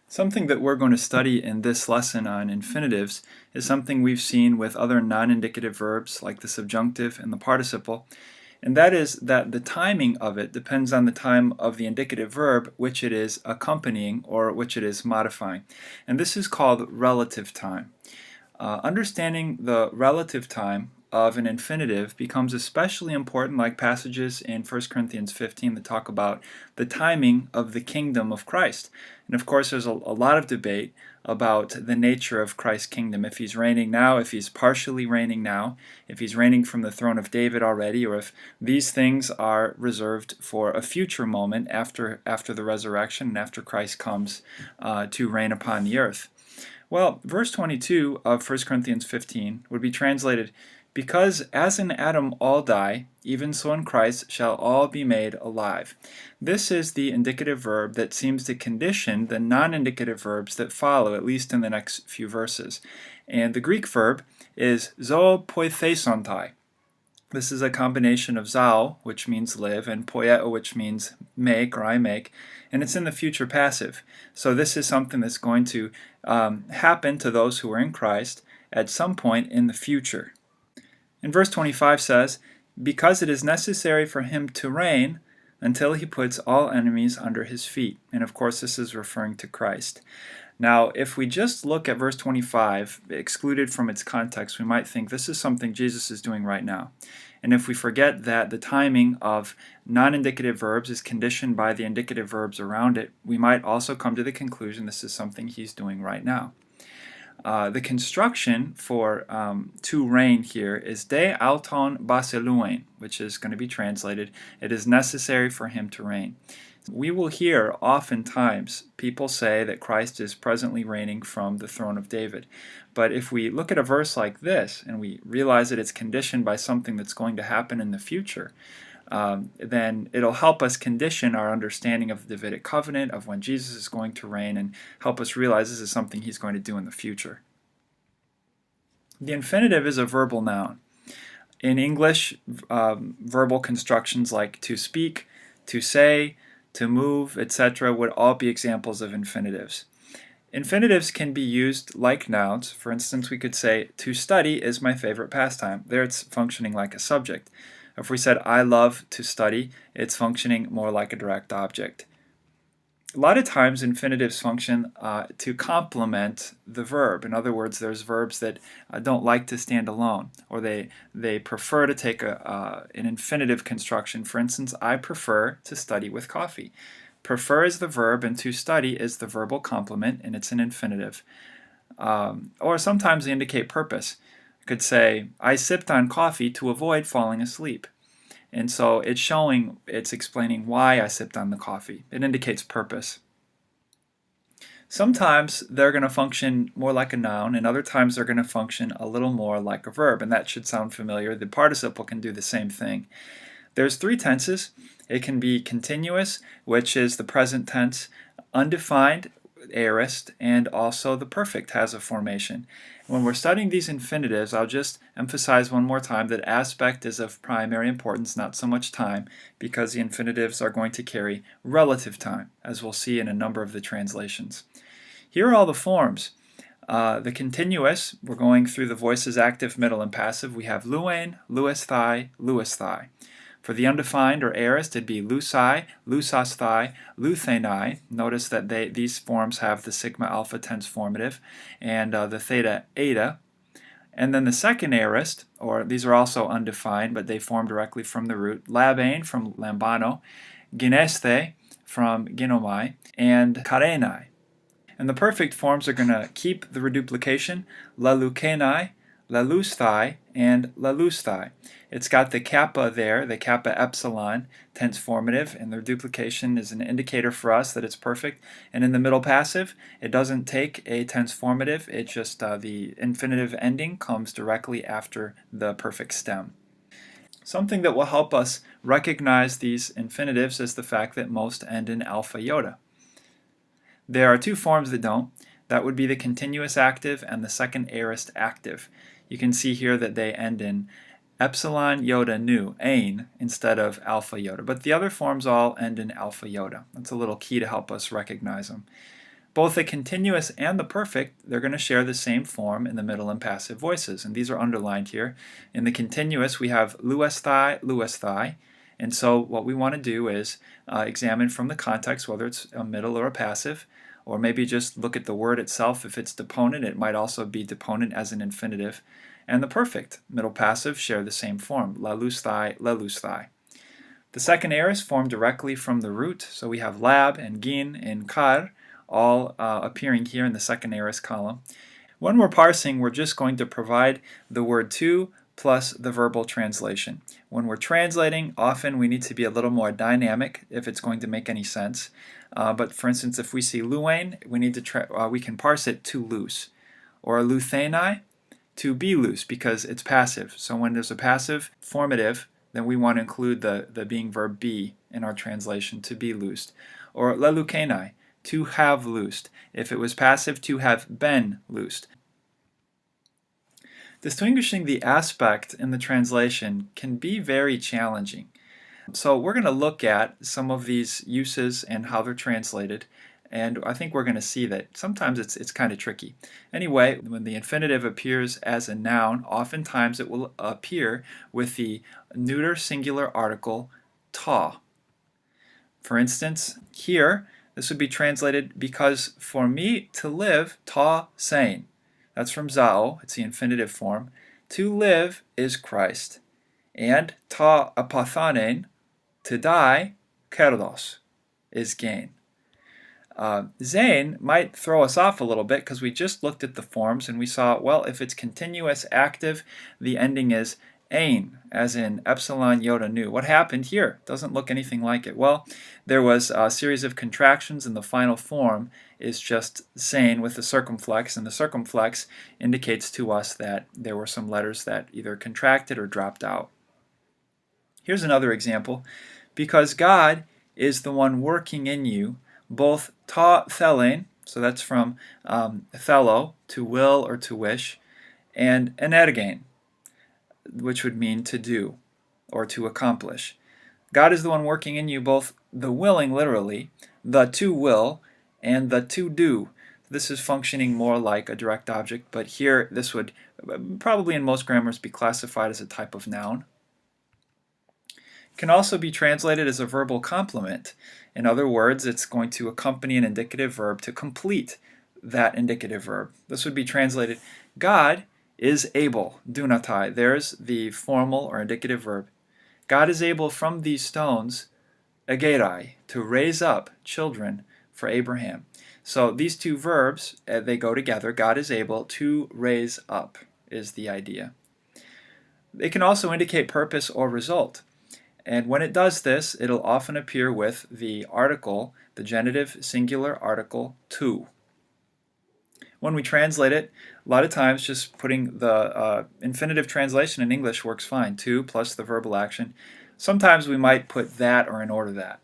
Something that we're going to study in this lesson on infinitives is something we've seen with other non-indicative verbs like the subjunctive and the participle, and that is that the timing of it depends on the time of the indicative verb which it is accompanying or which it is modifying. And this is called relative time. Understanding the relative time of an infinitive becomes especially important, like passages in 1 Corinthians 15 that talk about the timing of the kingdom of Christ. And of course there's a lot of debate about the nature of Christ's kingdom, if he's reigning now, if he's partially reigning now, if he's reigning from the throne of David already, or if these things are reserved for a future moment after the resurrection and after Christ comes to reign upon the earth. Well, verse 22 of 1 Corinthians 15 would be translated, "Because as in Adam all die, even so in Christ shall all be made alive." This is the indicative verb that seems to condition the non-indicative verbs that follow, at least in the next few verses. And the Greek verb is zoopoiesontai. This is a combination of zao, which means live, and poieo, which means make or I make, and it's in the future passive. So this is something that's going to happen to those who are in Christ at some point in the future. And verse 25 says, "Because it is necessary for him to reign until he puts all enemies under his feet." And of course this is referring to Christ. Now, if we just look at verse 25, excluded from its context, we might think this is something Jesus is doing right now. And if we forget that the timing of non-indicative verbs is conditioned by the indicative verbs around it, we might also come to the conclusion this is something he's doing right now. The construction for to reign here is de auton basiluen, which is going to be translated, "It is necessary for him to reign." We will hear oftentimes people say that Christ is presently reigning from the throne of David. But if we look at a verse like this and we realize that it's conditioned by something that's going to happen in the future, then it'll help us condition our understanding of the Davidic covenant, of when Jesus is going to reign, and help us realize this is something he's going to do in the future. The infinitive is a verbal noun. In English, verbal constructions like to speak, to say, to move, etc. would all be examples of infinitives. Infinitives can be used like nouns. For instance, we could say, "To study is my favorite pastime." There it's functioning like a subject. If we said, "I love to study," it's functioning more like a direct object. A lot of times infinitives function to complement the verb. In other words, there's verbs that don't like to stand alone, or they prefer to take an infinitive construction. For instance, "I prefer to study with coffee." Prefer is the verb, and to study is the verbal complement, and it's an infinitive. Or sometimes they indicate purpose. I could say, "I sipped on coffee to avoid falling asleep." And so it's explaining why I sipped on the coffee. It indicates purpose. Sometimes they're going to function more like a noun, and other times they're going to function a little more like a verb, and that should sound familiar. The participle can do the same thing. There's three tenses. It can be continuous, which is the present tense, undefined, aorist, and also the perfect has a formation. When we're studying these infinitives, I'll just emphasize one more time that aspect is of primary importance, not so much time, because the infinitives are going to carry relative time, as we'll see in a number of the translations. Here are all the forms. The continuous, we're going through the voices active, middle, and passive. We have luein, luesthai, luesthai. For the undefined or aorist, it'd be lusai, lusasthai, luthenai. Notice that these forms have the sigma alpha tense formative and the theta eta. And then the second aorist, or these are also undefined, but they form directly from the root, labain from lambano, ginesthe from ginomai, and karenai. And the perfect forms are going to keep the reduplication, lalukenai, lalusthai, and lalusthai. It's got the kappa there, the kappa epsilon tense formative, and the duplication is an indicator for us that it's perfect. And in the middle passive, it doesn't take a tense formative, it just the infinitive ending comes directly after the perfect stem. Something that will help us recognize these infinitives is the fact that most end in alpha iota. There are two forms that don't. That would be the continuous active and the second aorist active. You can see here that they end in epsilon iota nu, ain, instead of alpha iota. But the other forms all end in alpha iota. That's a little key to help us recognize them. Both the continuous and the perfect, they're going to share the same form in the middle and passive voices, and these are underlined here. In the continuous, we have luesthai, and so what we want to do is examine from the context whether it's a middle or a passive, or maybe just look at the word itself. If it's deponent, it might also be deponent as an infinitive. And the perfect, middle passive, share the same form, lelusthai. The second aorist formed directly from the root, so we have lab and gin and kar, all appearing here in the second aorist column. When we're parsing, we're just going to provide the word to plus the verbal translation. When we're translating, often we need to be a little more dynamic if it's going to make any sense. But for instance, if we see luane, we can parse it to loose, or luthenai, to be loose, because it's passive. So when there's a passive formative, then we want to include the being verb be in our translation, to be loosed. Or lelukenai, to have loosed. If it was passive, to have been loosed. Distinguishing the aspect in the translation can be very challenging. So we're going to look at some of these uses and how they're translated, and I think we're going to see that sometimes it's kind of tricky. Anyway, when the infinitive appears as a noun, oftentimes it will appear with the neuter singular article ta. For instance, here, this would be translated, because for me to live, ta sein. That's from zao, it's the infinitive form. To live is Christ. And ta apathanen, to die, kerdos, is gain. Zain might throw us off a little bit because we just looked at the forms and we saw, well, if it's continuous active, the ending is ain, as in epsilon iota nu. What happened here? Doesn't look anything like it. Well, there was a series of contractions, and the final form is just sein with the circumflex, and the circumflex indicates to us that there were some letters that either contracted or dropped out. Here's another example. Because God is the one working in you, both ta thelein, so that's from thelo, to will or to wish, and energein, which would mean to do or to accomplish. God is the one working in you both the willing, literally, the to will, and the to do. This is functioning more like a direct object, but here this would probably in most grammars be classified as a type of noun. It can also be translated as a verbal complement. In other words, it's going to accompany an indicative verb to complete that indicative verb. This would be translated, God is able, dunatai. There's the formal or indicative verb. God is able from these stones, agerai, to raise up children for Abraham. So these two verbs, they go together. God is able to raise up is the idea. They can also indicate purpose or result. And when it does this, it'll often appear with the article, the genitive singular article to. When we translate it, a lot of times just putting the infinitive translation in English works fine, to plus the verbal action. Sometimes we might put that or in order that.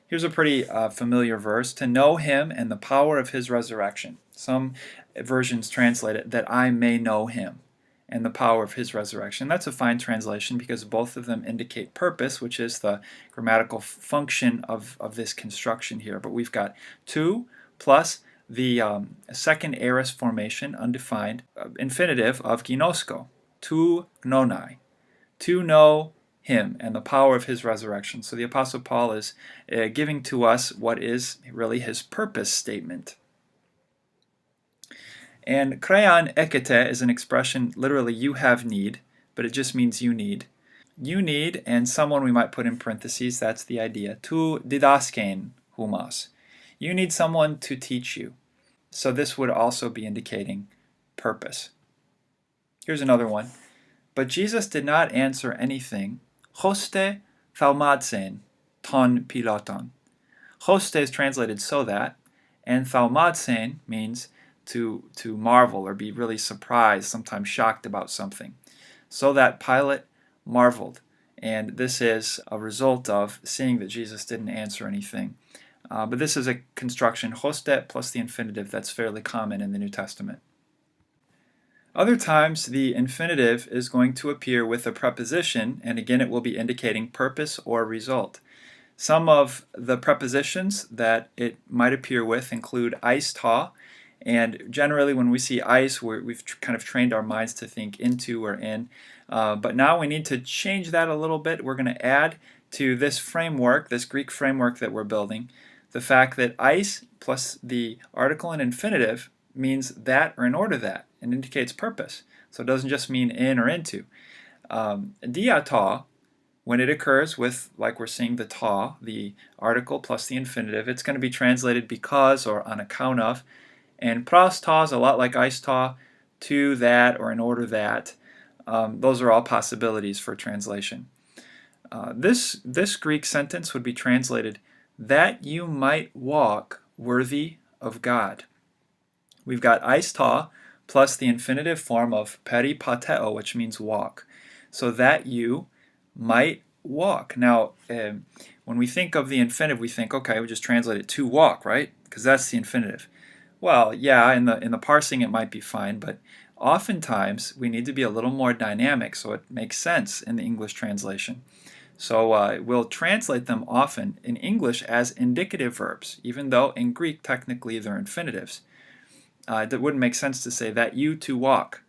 Here's a pretty familiar verse, to know him and the power of his resurrection. Some versions translate it, that I may know him and the power of his resurrection. That's a fine translation because both of them indicate purpose, which is the grammatical function of this construction here. But we've got to plus the second aorist formation, undefined, infinitive of ginosko, to gnonai, to know him and the power of his resurrection. So the Apostle Paul is giving to us what is really his purpose statement. And krean ekete is an expression, literally you have need, but it just means you need. You need, and someone we might put in parentheses, that's the idea. Tu didaskein humas. You need someone to teach you. So this would also be indicating purpose. Here's another one. But Jesus did not answer anything. Hoste thalmadsen ton piloton. Hoste is translated so that, and thalmadsen means to marvel or be really surprised, sometimes shocked about something. So that Pilate marveled. And this is a result of seeing that Jesus didn't answer anything. But this is a construction, hostet plus the infinitive, that's fairly common in the New Testament. Other times, the infinitive is going to appear with a preposition, and again it will be indicating purpose or result. Some of the prepositions that it might appear with include eis ta, and generally when we see eis, we've kind of trained our minds to think into or in, but now we need to change that a little bit. We're going to add to this framework, this Greek framework that we're building, the fact that eis plus the article and infinitive means that or in order that, and indicates purpose. So it doesn't just mean in or into. Dia ta, when it occurs with, like we're seeing the ta, the article plus the infinitive, it's going to be translated because or on account of. And pros ta is a lot like eis ta, to that or in order that. Those are all possibilities for translation. This Greek sentence would be translated, that you might walk worthy of God. We've got eis ta plus the infinitive form of peripateo, which means walk. So that you might walk. Now, when we think of the infinitive, we think, okay, we just translate it to walk, right? Because that's the infinitive. Well, yeah, in the parsing it might be fine, but oftentimes we need to be a little more dynamic so it makes sense in the English translation. So we'll translate them often in English as indicative verbs, even though in Greek technically they're infinitives. It wouldn't make sense to say that you to walk.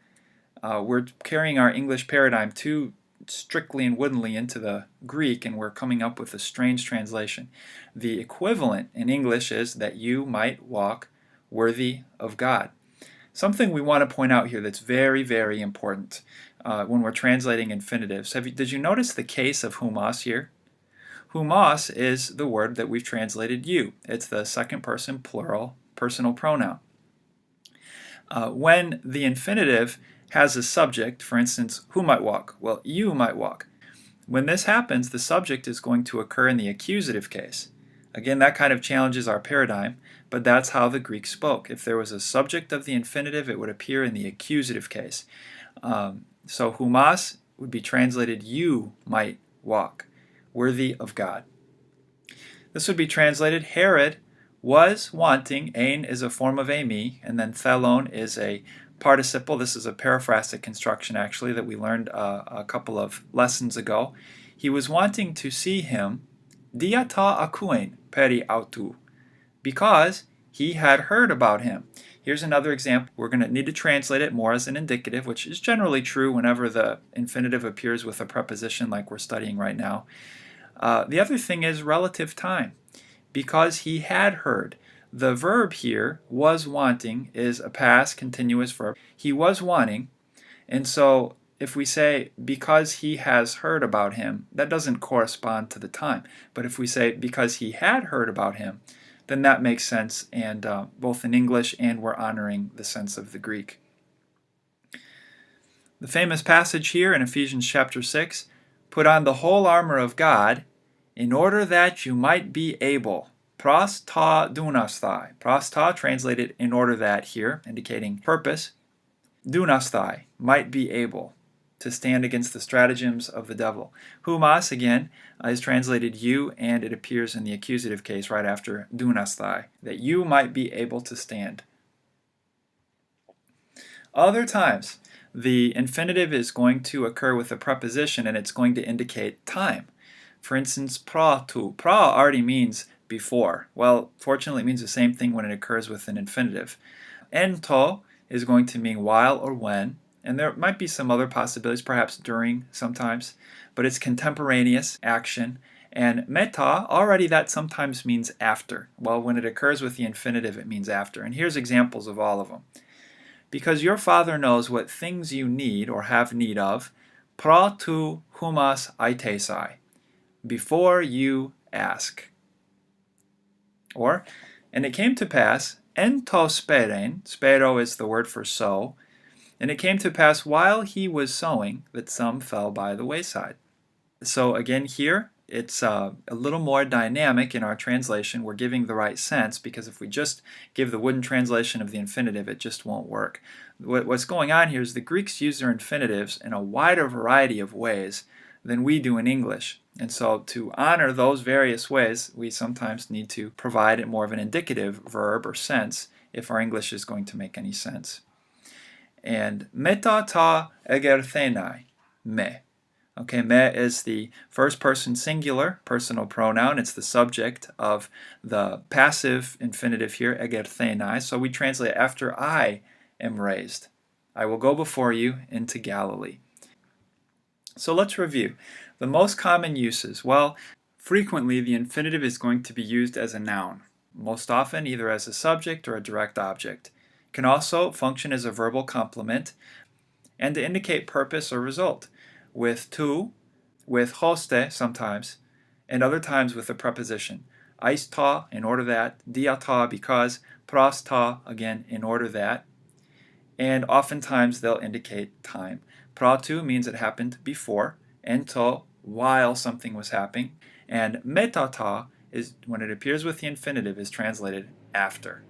We're carrying our English paradigm too strictly and woodenly into the Greek, and we're coming up with a strange translation. The equivalent in English is that you might walk worthy of God. Something we want to point out here that's very, very important when we're translating infinitives. Did you notice the case of humos here? Humos is the word that we've translated you. It's the second person plural personal pronoun. When the infinitive has a subject, for instance, who might walk? Well, you might walk. When this happens, the subject is going to occur in the accusative case. Again, that kind of challenges our paradigm, but that's how the Greek spoke. If there was a subject of the infinitive, it would appear in the accusative case. So humos would be translated, you might walk, worthy of God. This would be translated, Herod was wanting. Ein is a form of eimi, and then thelon is a participle. This is a periphrastic construction, actually, that we learned a couple of lessons ago. He was wanting to see him, diata akuen peri autu, because he had heard about him. Here's another example. We're going to need to translate it more as an indicative, which is generally true whenever the infinitive appears with a preposition like we're studying right now. The other thing is relative time. Because he had heard. The verb here, was wanting, is a past continuous verb. He was wanting, and so if we say because he has heard about him, that doesn't correspond to the time. But if we say because he had heard about him, then that makes sense, and both in English and we're honoring the sense of the Greek. The famous passage here in Ephesians chapter 6, put on the whole armor of God, in order that you might be able. Pros ta dunasthai. Pros ta translated in order that here, indicating purpose. Dunasthai, might be able to stand against the stratagems of the devil. Humos, again, is translated you, and it appears in the accusative case right after dunasthai, that you might be able to stand. Other times, the infinitive is going to occur with a preposition, and it's going to indicate time. For instance, pra tu. Pra already means before. Well, fortunately, it means the same thing when it occurs with an infinitive. Ento is going to mean while or when, and there might be some other possibilities, perhaps during sometimes, but it's contemporaneous action. And meta, already that sometimes means after. Well, when it occurs with the infinitive, it means after. And here's examples of all of them. Because your Father knows what things you need or have need of, pra tu humas aitesai, before you ask. Or, and it came to pass, ento speren, spero is the word for sow, and it came to pass while he was sowing that some fell by the wayside. So again here, it's a little more dynamic in our translation. We're giving the right sense, because if we just give the wooden translation of the infinitive, it just won't work. What's going on here is the Greeks use their infinitives in a wider variety of ways than we do in English. And so to honor those various ways, we sometimes need to provide more of an indicative verb or sense if our English is going to make any sense. And meta ta egerthenai, me. Okay, me is the first person singular personal pronoun. It's the subject of the passive infinitive here, egerthenai. So we translate after I am raised. I will go before you into Galilee. So let's review. The most common uses. Well, frequently the infinitive is going to be used as a noun. Most often either as a subject or a direct object. It can also function as a verbal complement and to indicate purpose or result. With tu, with hoste sometimes, and other times with the preposition. Eis ta, in order that, dia ta, because, pros ta, again, in order that, and oftentimes they'll indicate time. Pratu means it happened before, ento, while something was happening, and metata is, when it appears with the infinitive, is translated after.